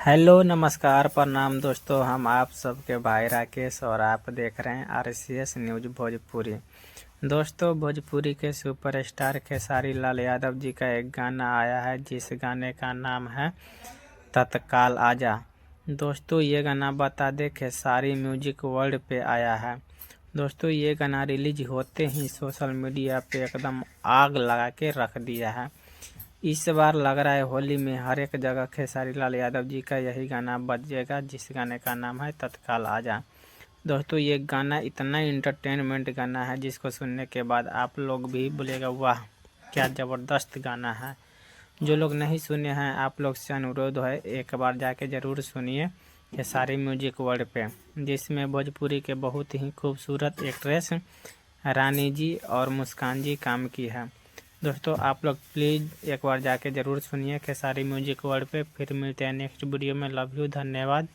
Hello नमस्कार प्रणाम दोस्तों, हम आप सबके भाई राकेश और आप देख रहे हैं RCS न्यूज भोजपुरी। दोस्तों, भोजपुरी के सुपरस्टार खेसारी लाल यादव जी का एक गाना आया है जिस गाने का नाम है तत्काल आजा। दोस्तों, ये गाना बता दे खेसारी म्यूजिक वर्ल्ड पे आया है। दोस्तों, ये गाना रिलीज होते ही सोशल मीडिया पे एकदम आग लगा के रख दिया है। इस बार लग रहा है होली में हर एक जगह खेसारी लाल यादव जी का यही गाना बजेगा जिस गाने का नाम है तत्काल आजा। दोस्तों, ये गाना इतना इंटरटेनमेंट गाना है जिसको सुनने के बाद आप लोग भी बोलेगा वाह क्या ज़बरदस्त गाना है। जो लोग नहीं सुने हैं आप लोग से अनुरोध है एक बार जाके ज़रूर सुनिए खेसारी म्यूजिक वर्ल्ड पे, जिसमें भोजपुरी के बहुत ही खूबसूरत एक्ट्रेस रानी जी और मुस्कान जी काम की है। दोस्तों, आप लोग प्लीज़ एक बार जाके ज़रूर सुनिए खेसारी म्यूजिक वर्ल्ड पे। फिर मिलते हैं नेक्स्ट वीडियो में। लव यू, धन्यवाद।